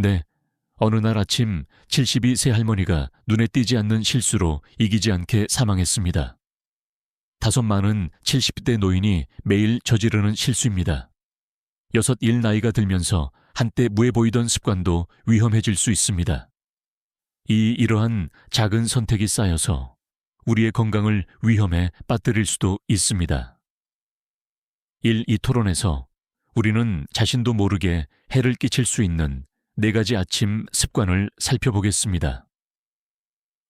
네, 어느 날 아침 72세 할머니가 눈에 띄지 않는 실수로 이기지 않게 사망했습니다. 다섯 많은 70대 노인이 매일 저지르는 실수입니다. 여섯 일 나이가 들면서 한때 무해 보이던 습관도 위험해질 수 있습니다. 이러한 작은 선택이 쌓여서 우리의 건강을 위험에 빠뜨릴 수도 있습니다. 이 토론에서 우리는 자신도 모르게 해를 끼칠 수 있는 4가지 아침 습관을 살펴보겠습니다.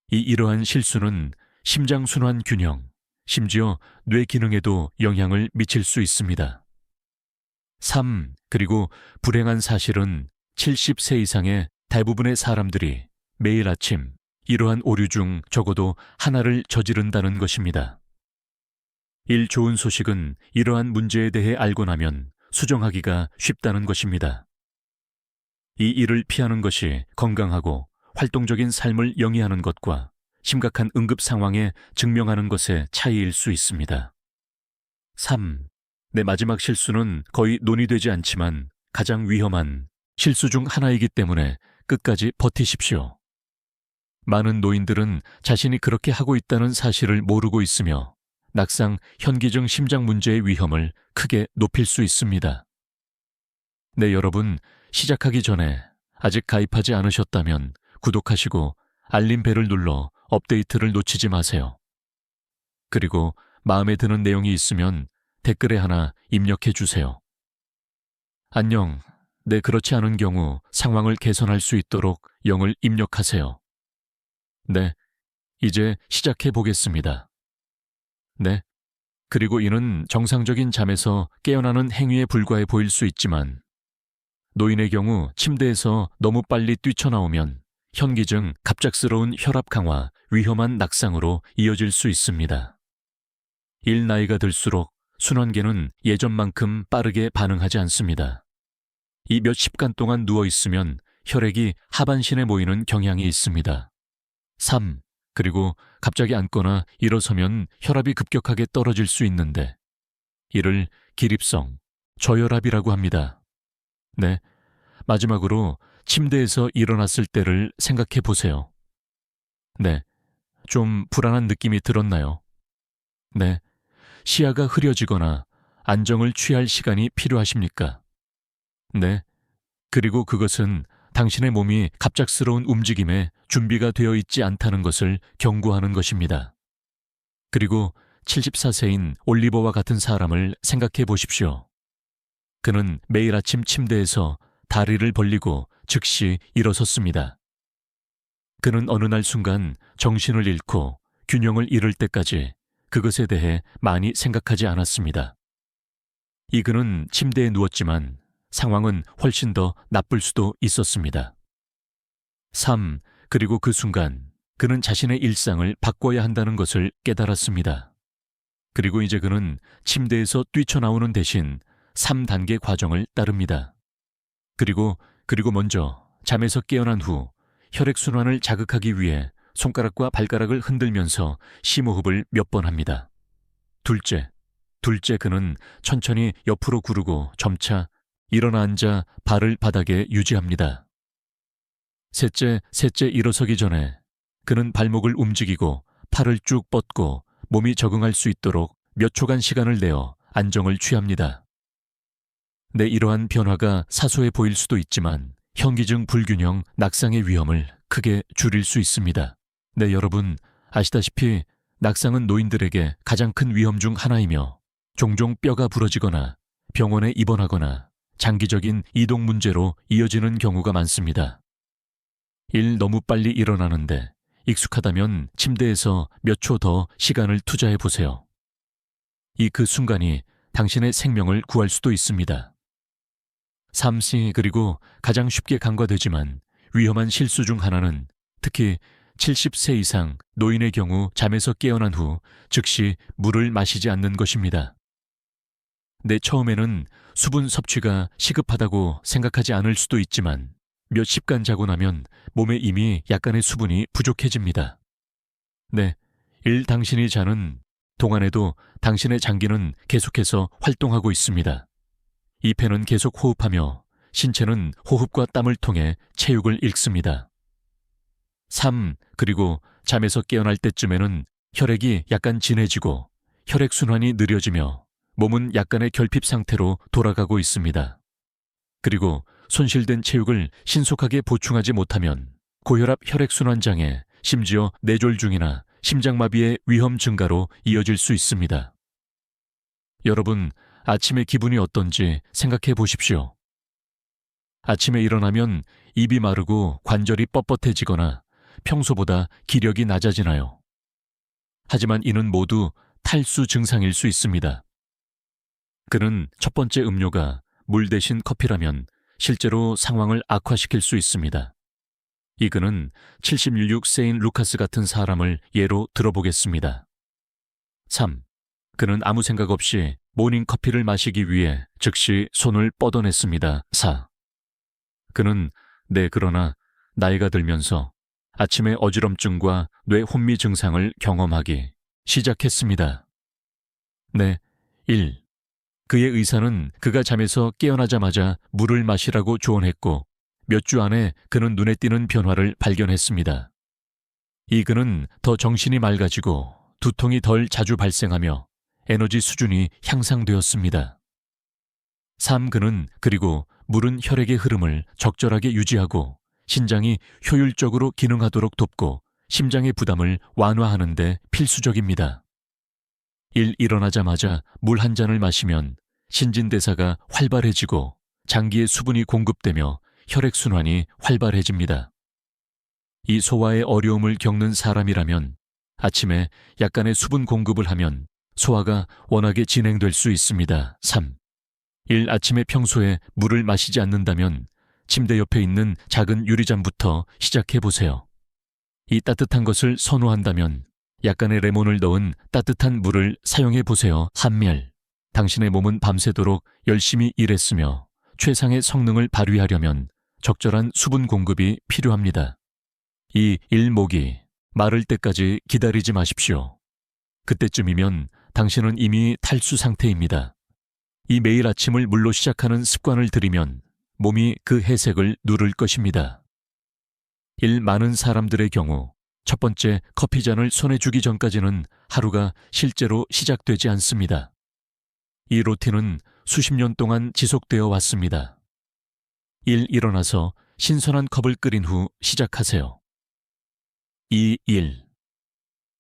이러한 실수는 심장순환 균형, 심지어 뇌 기능에도 영향을 미칠 수 있습니다. 그리고 불행한 사실은 70세 이상의 대부분의 사람들이 매일 아침 이러한 오류 중 적어도 하나를 저지른다는 것입니다. 좋은 소식은 이러한 문제에 대해 알고 나면 수정하기가 쉽다는 것입니다. 이 일을 피하는 것이 건강하고 활동적인 삶을 영위하는 것과 심각한 응급 상황에 증명하는 것의 차이일 수 있습니다. 내 마지막 실수는 거의 논의되지 않지만 가장 위험한 실수 중 하나이기 때문에 끝까지 버티십시오. 많은 노인들은 자신이 그렇게 하고 있다는 사실을 모르고 있으며 낙상 현기증 심장 문제의 위험을 크게 높일 수 있습니다. 네, 여러분, 시작하기 전에 아직 가입하지 않으셨다면 구독하시고 알림벨을 눌러 업데이트를 놓치지 마세요. 그리고 마음에 드는 내용이 있으면 댓글에 하나 입력해 주세요. 안녕, 네, 그렇지 않은 경우 상황을 개선할 수 있도록 0을 입력하세요. 네, 이제 시작해 보겠습니다. 네, 그리고 이는 정상적인 잠에서 깨어나는 행위에 불과해 보일 수 있지만 노인의 경우 침대에서 너무 빨리 뛰쳐나오면 현기증, 갑작스러운 혈압 강화, 위험한 낙상으로 이어질 수 있습니다. 나이가 들수록 순환계는 예전만큼 빠르게 반응하지 않습니다. 이 몇 십간 동안 누워있으면 혈액이 하반신에 모이는 경향이 있습니다. 그리고 갑자기 앉거나 일어서면 혈압이 급격하게 떨어질 수 있는데 이를 기립성, 저혈압이라고 합니다. 네, 마지막으로 침대에서 일어났을 때를 생각해 보세요. 네, 좀 불안한 느낌이 들었나요? 네, 시야가 흐려지거나 안정을 취할 시간이 필요하십니까? 네, 그리고 그것은 당신의 몸이 갑작스러운 움직임에 준비가 되어 있지 않다는 것을 경고하는 것입니다. 그리고 74세인 올리버와 같은 사람을 생각해 보십시오. 그는 매일 아침 침대에서 다리를 벌리고 즉시 일어섰습니다. 그는 어느 날 순간 정신을 잃고 균형을 잃을 때까지 그것에 대해 많이 생각하지 않았습니다. 그는 침대에 누웠지만 상황은 훨씬 더 나쁠 수도 있었습니다. 그리고 그 순간 그는 자신의 일상을 바꿔야 한다는 것을 깨달았습니다. 그리고 이제 그는 침대에서 뛰쳐나오는 대신 3단계 과정을 따릅니다. 그리고 먼저 잠에서 깨어난 후 혈액순환을 자극하기 위해 손가락과 발가락을 흔들면서 심호흡을 몇 번 합니다. 둘째, 그는 천천히 옆으로 구르고 점차 일어나 앉아 발을 바닥에 유지합니다. 셋째, 일어서기 전에 그는 발목을 움직이고 팔을 쭉 뻗고 몸이 적응할 수 있도록 몇 초간 시간을 내어 안정을 취합니다. 네, 이러한 변화가 사소해 보일 수도 있지만 현기증 불균형, 낙상의 위험을 크게 줄일 수 있습니다. 네, 여러분, 아시다시피 낙상은 노인들에게 가장 큰 위험 중 하나이며 종종 뼈가 부러지거나 병원에 입원하거나 장기적인 이동 문제로 이어지는 경우가 많습니다. 너무 빨리 일어나는데 익숙하다면 침대에서 몇 초 더 시간을 투자해 보세요. 그 순간이 당신의 생명을 구할 수도 있습니다. 그리고 가장 쉽게 간과되지만 위험한 실수 중 하나는 특히 70세 이상 노인의 경우 잠에서 깨어난 후 즉시 물을 마시지 않는 것입니다. 처음에는 수분 섭취가 시급하다고 생각하지 않을 수도 있지만 몇 십간 자고 나면 몸에 이미 약간의 수분이 부족해집니다. 당신이 자는 동안에도 당신의 장기는 계속해서 활동하고 있습니다. 이 폐는 계속 호흡하며 신체는 호흡과 땀을 통해 체육을 잃습니다. 3. 그리고 잠에서 깨어날 때쯤에는 혈액이 약간 진해지고 혈액순환이 느려지며 몸은 약간의 결핍 상태로 돌아가고 있습니다. 그리고 손실된 체육을 신속하게 보충하지 못하면 고혈압 혈액순환 장애, 심지어 뇌졸중이나 심장마비의 위험 증가로 이어질 수 있습니다. 여러분, 아침에 기분이 어떤지 생각해 보십시오. 아침에 일어나면 입이 마르고 관절이 뻣뻣해지거나 평소보다 기력이 낮아지나요? 하지만 이는 모두 탈수 증상일 수 있습니다. 그는 첫 번째 음료가 물 대신 커피라면 실제로 상황을 악화시킬 수 있습니다. 이 글은 76 세인 루카스 같은 사람을 예로 들어보겠습니다. 3. 그는 아무 생각 없이 모닝커피를 마시기 위해 즉시 손을 뻗어냈습니다. 4. 그는 그러나 나이가 들면서 아침에 어지럼증과 뇌 혼미 증상을 경험하기 시작했습니다. 1. 그의 의사는 그가 잠에서 깨어나자마자 물을 마시라고 조언했고 몇 주 안에 그는 눈에 띄는 변화를 발견했습니다. 이 그는 더 정신이 맑아지고 두통이 덜 자주 발생하며 에너지 수준이 향상되었습니다. 3. 그는 그리고 물은 혈액의 흐름을 적절하게 유지하고 신장이 효율적으로 기능하도록 돕고 심장의 부담을 완화하는 데 필수적입니다. 1. 일어나자마자 물 한 잔을 마시면 신진대사가 활발해지고 장기에 수분이 공급되며 혈액순환이 활발해집니다. 이 소화에 어려움을 겪는 사람이라면 아침에 약간의 수분 공급을 하면 소화가 원활하게 진행될 수 있습니다. 3. 1. 아침에 평소에 물을 마시지 않는다면 침대 옆에 있는 작은 유리잔부터 시작해보세요. 이 따뜻한 것을 선호한다면 약간의 레몬을 넣은 따뜻한 물을 사용해보세요. 한멸. 당신의 몸은 밤새도록 열심히 일했으며 최상의 성능을 발휘하려면 적절한 수분 공급이 필요합니다. 이 일목이 마를 때까지 기다리지 마십시오. 그때쯤이면 당신은 이미 탈수 상태입니다. 이 매일 아침을 물로 시작하는 습관을 들이면 몸이 그 해색을 누를 것입니다. 많은 사람들의 경우 첫 번째 커피잔을 손에 쥐기 전까지는 하루가 실제로 시작되지 않습니다. 이 루틴은 수십 년 동안 지속되어 왔습니다. 일어나서 신선한 컵을 끓인 후 시작하세요. 2.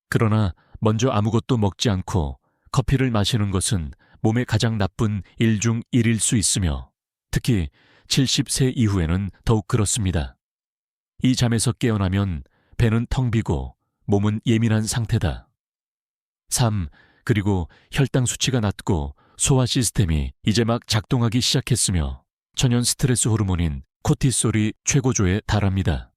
그러나 먼저 아무것도 먹지 않고 커피를 마시는 것은 몸에 가장 나쁜 일 중 1일 수 있으며 특히 70세 이후에는 더욱 그렇습니다. 이 잠에서 깨어나면 배는 텅 비고 몸은 예민한 상태다. 3. 그리고 혈당 수치가 낮고 소화 시스템이 이제 막 작동하기 시작했으며 천연 스트레스 호르몬인 코티솔이 최고조에 달합니다.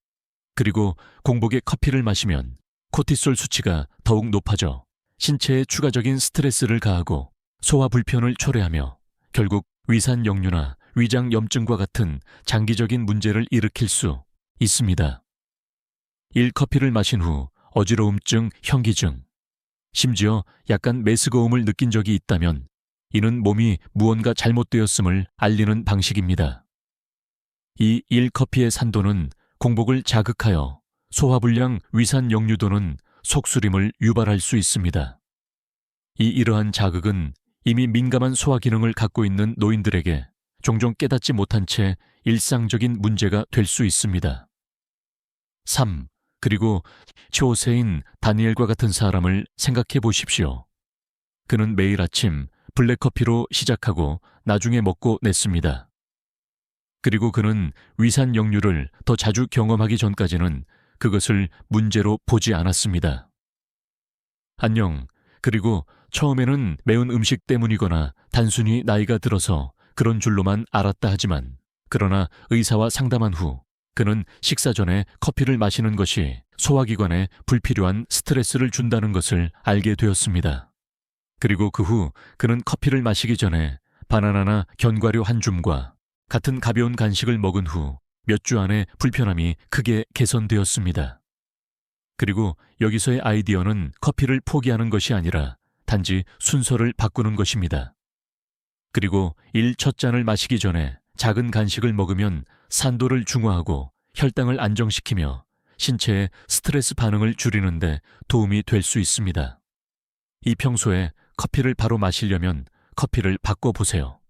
그리고 공복에 커피를 마시면 코티솔 수치가 더욱 높아져 신체에 추가적인 스트레스를 가하고 소화 불편을 초래하며 결국 위산 역류나 위장 염증과 같은 장기적인 문제를 일으킬 수 있습니다. 커피를 마신 후 어지러움증, 현기증, 심지어 약간 메스거움을 느낀 적이 있다면 이는 몸이 무언가 잘못되었음을 알리는 방식입니다. 이 커피의 산도는 공복을 자극하여 소화불량, 위산 역류도는 속쓰림을 유발할 수 있습니다. 이러한 자극은 이미 민감한 소화 기능을 갖고 있는 노인들에게 종종 깨닫지 못한 채 일상적인 문제가 될 수 있습니다. 3. 그리고 초세인 다니엘과 같은 사람을 생각해 보십시오. 그는 매일 아침 블랙커피로 시작하고 나중에 먹고 냈습니다. 그리고 그는 위산 역류를 더 자주 경험하기 전까지는 그것을 문제로 보지 않았습니다. 안녕. 그리고 처음에는 매운 음식 때문이거나 단순히 나이가 들어서 그런 줄로만 알았다 하지만 그러나 의사와 상담한 후 그는 식사 전에 커피를 마시는 것이 소화기관에 불필요한 스트레스를 준다는 것을 알게 되었습니다. 그리고 그 후 그는 커피를 마시기 전에 바나나나 견과류 한 줌과 같은 가벼운 간식을 먹은 후 몇 주 안에 불편함이 크게 개선되었습니다. 그리고 여기서의 아이디어는 커피를 포기하는 것이 아니라 단지 순서를 바꾸는 것입니다. 그리고 첫 잔을 마시기 전에 작은 간식을 먹으면 산도를 중화하고 혈당을 안정시키며 신체의 스트레스 반응을 줄이는데 도움이 될 수 있습니다. 이 평소에 커피를 바로 마시려면 커피를 바꿔보세요.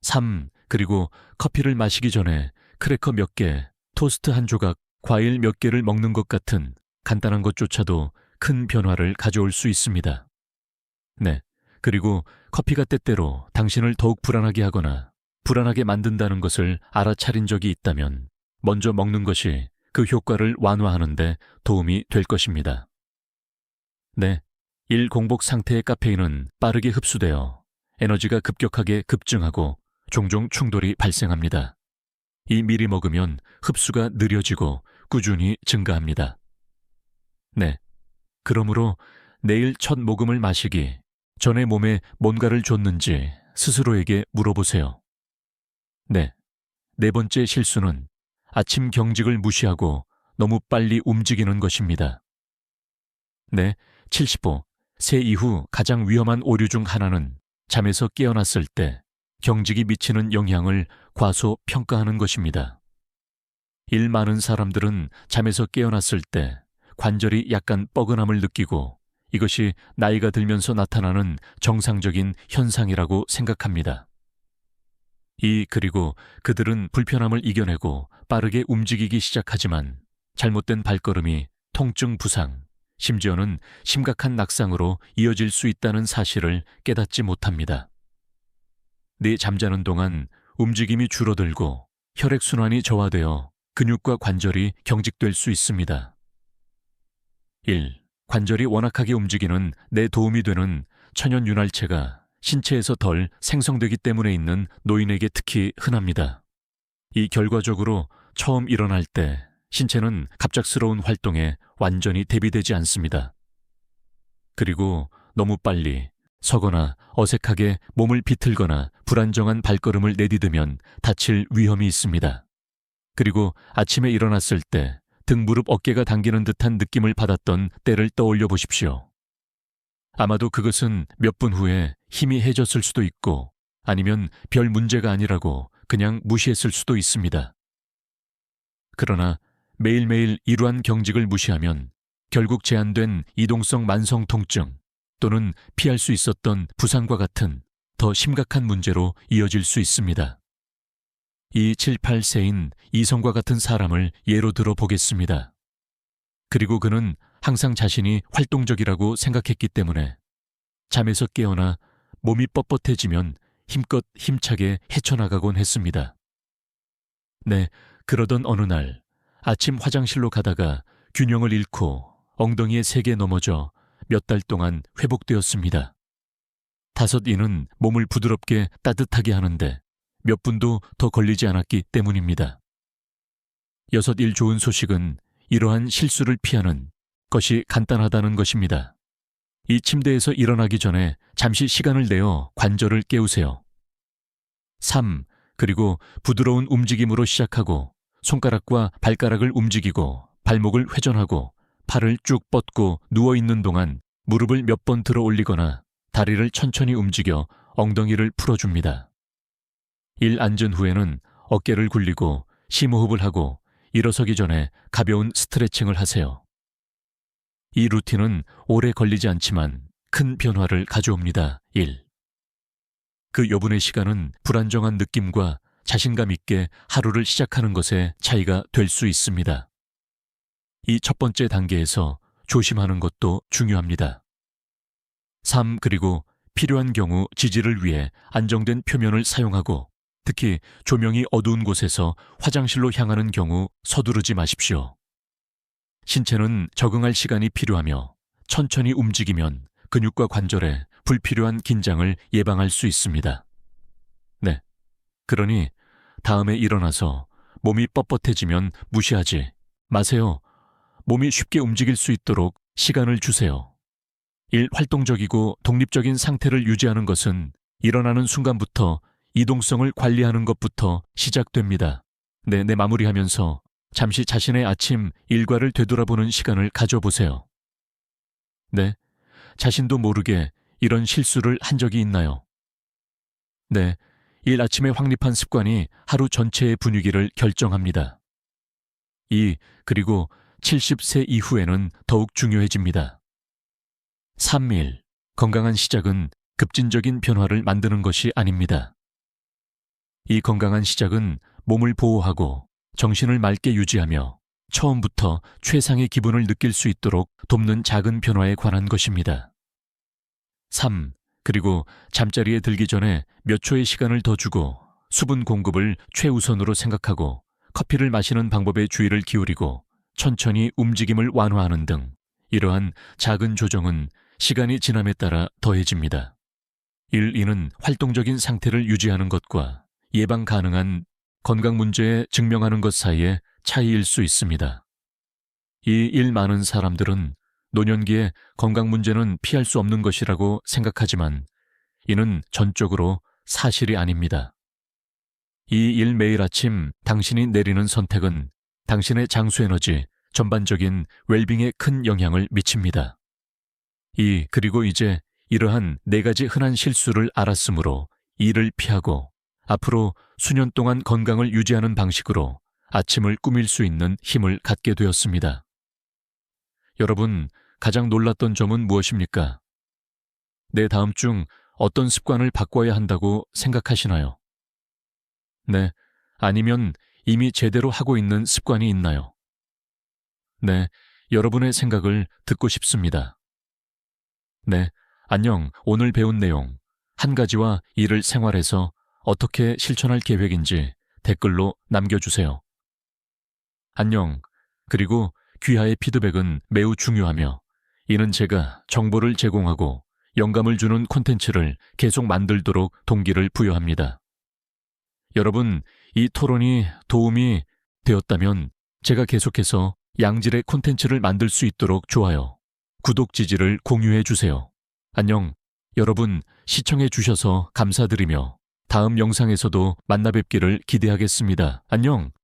3. 그리고 커피를 마시기 전에 크래커 몇 개, 토스트 한 조각, 과일 몇 개를 먹는 것 같은 간단한 것조차도 큰 변화를 가져올 수 있습니다. 네. 그리고 커피가 때때로 당신을 더욱 불안하게 하거나 불안하게 만든다는 것을 알아차린 적이 있다면 먼저 먹는 것이 그 효과를 완화하는 데 도움이 될 것입니다. 네. 1공복 상태의 카페인은 빠르게 흡수되어 에너지가 급격하게 급증하고 종종 충돌이 발생합니다. 이 미리 먹으면 흡수가 느려지고 꾸준히 증가합니다. 네. 그러므로 내일 첫 모금을 마시기 전에 몸에 뭔가를 줬는지 스스로에게 물어보세요. 네. 네 번째 실수는 아침 경직을 무시하고 너무 빨리 움직이는 것입니다. 네. 75. 새 이후 가장 위험한 오류 중 하나는 잠에서 깨어났을 때 경직이 미치는 영향을 과소평가하는 것입니다. 일 많은 사람들은 잠에서 깨어났을 때 관절이 약간 뻐근함을 느끼고 이것이 나이가 들면서 나타나는 정상적인 현상이라고 생각합니다. 그리고 그들은 불편함을 이겨내고 빠르게 움직이기 시작하지만 잘못된 발걸음이 통증 부상, 심지어는 심각한 낙상으로 이어질 수 있다는 사실을 깨닫지 못합니다. 네 잠자는 동안 움직임이 줄어들고 혈액순환이 저하되어 근육과 관절이 경직될 수 있습니다. 1. 관절이 원활하게 움직이는 데 도움이 되는 천연윤활체가 신체에서 덜 생성되기 때문에 있는 노인에게 특히 흔합니다. 이 결과적으로 처음 일어날 때 신체는 갑작스러운 활동에 완전히 대비되지 않습니다. 그리고 너무 빨리 서거나 어색하게 몸을 비틀거나 불안정한 발걸음을 내디디면 다칠 위험이 있습니다. 그리고 아침에 일어났을 때 등, 무릎, 어깨가 당기는 듯한 느낌을 받았던 때를 떠올려 보십시오. 아마도 그것은 몇 분 후에 희미해졌을 수도 있고 아니면 별 문제가 아니라고 그냥 무시했을 수도 있습니다. 그러나 매일매일 이러한 경직을 무시하면 결국 제한된 이동성 만성 통증 또는 피할 수 있었던 부상과 같은 더 심각한 문제로 이어질 수 있습니다. 이 7, 8세인 이성과 같은 사람을 예로 들어 보겠습니다. 그리고 그는 항상 자신이 활동적이라고 생각했기 때문에 잠에서 깨어나 몸이 뻣뻣해지면 힘껏 힘차게 헤쳐나가곤 했습니다. 네, 그러던 어느 날 아침 화장실로 가다가 균형을 잃고 엉덩이에 세게 넘어져 몇 달 동안 회복되었습니다. 5이는 몸을 부드럽게 따뜻하게 하는데 몇 분도 더 걸리지 않았기 때문입니다. 6일 좋은 소식은 이러한 실수를 피하는 것이 간단하다는 것입니다. 이 침대에서 일어나기 전에 잠시 시간을 내어 관절을 깨우세요. 3. 그리고 부드러운 움직임으로 시작하고 손가락과 발가락을 움직이고 발목을 회전하고 팔을 쭉 뻗고 누워있는 동안 무릎을 몇 번 들어 올리거나 다리를 천천히 움직여 엉덩이를 풀어줍니다. 앉은 후에는 어깨를 굴리고 심호흡을 하고 일어서기 전에 가벼운 스트레칭을 하세요. 이 루틴은 오래 걸리지 않지만 큰 변화를 가져옵니다. 그 여분의 시간은 불안정한 느낌과 자신감 있게 하루를 시작하는 것에 차이가 될 수 있습니다. 이 첫 번째 단계에서 조심하는 것도 중요합니다. 3. 그리고 필요한 경우 지지를 위해 안정된 표면을 사용하고 특히 조명이 어두운 곳에서 화장실로 향하는 경우 서두르지 마십시오. 신체는 적응할 시간이 필요하며 천천히 움직이면 근육과 관절에 불필요한 긴장을 예방할 수 있습니다. 네. 그러니 다음에 일어나서 몸이 뻣뻣해지면 무시하지 마세요. 몸이 쉽게 움직일 수 있도록 시간을 주세요. 활동적이고 독립적인 상태를 유지하는 것은 일어나는 순간부터 이동성을 관리하는 것부터 시작됩니다. 네, 마무리하면서 잠시 자신의 아침 일과를 되돌아보는 시간을 가져보세요. 네, 자신도 모르게 이런 실수를 한 적이 있나요? 네, 일 아침에 확립한 습관이 하루 전체의 분위기를 결정합니다. 2. 그리고 70세 이후에는 더욱 중요해집니다. 3일, 건강한 시작은 급진적인 변화를 만드는 것이 아닙니다. 이 건강한 시작은 몸을 보호하고 정신을 맑게 유지하며 처음부터 최상의 기분을 느낄 수 있도록 돕는 작은 변화에 관한 것입니다. 3. 그리고 잠자리에 들기 전에 몇 초의 시간을 더 주고 수분 공급을 최우선으로 생각하고 커피를 마시는 방법에 주의를 기울이고 천천히 움직임을 완화하는 등 이러한 작은 조정은 시간이 지남에 따라 더해집니다. 1. 이는 활동적인 상태를 유지하는 것과 예방 가능한 건강 문제에 증명하는 것 사이의 차이일 수 있습니다. 2. 많은 사람들은 노년기에 건강 문제는 피할 수 없는 것이라고 생각하지만 이는 전적으로 사실이 아닙니다. 2. 매일 아침 당신이 내리는 선택은 당신의 장수 에너지, 전반적인 웰빙에 큰 영향을 미칩니다. 2. 그리고 이제 이러한 4가지 흔한 실수를 알았으므로 이를 피하고 앞으로 수년 동안 건강을 유지하는 방식으로 아침을 꾸밀 수 있는 힘을 갖게 되었습니다. 여러분, 가장 놀랐던 점은 무엇입니까? 내 다음 중 어떤 습관을 바꿔야 한다고 생각하시나요? 네, 아니면 이미 제대로 하고 있는 습관이 있나요? 네, 여러분의 생각을 듣고 싶습니다. 네, 안녕. 오늘 배운 내용, 한 가지와 이를 생활에서 어떻게 실천할 계획인지 댓글로 남겨주세요. 안녕. 그리고 귀하의 피드백은 매우 중요하며 이는 제가 정보를 제공하고 영감을 주는 콘텐츠를 계속 만들도록 동기를 부여합니다. 여러분, 이 토론이 도움이 되었다면 제가 계속해서 양질의 콘텐츠를 만들 수 있도록 좋아요, 구독 지지를 공유해 주세요. 안녕. 여러분, 시청해 주셔서 감사드리며 다음 영상에서도 만나 뵙기를 기대하겠습니다. 안녕.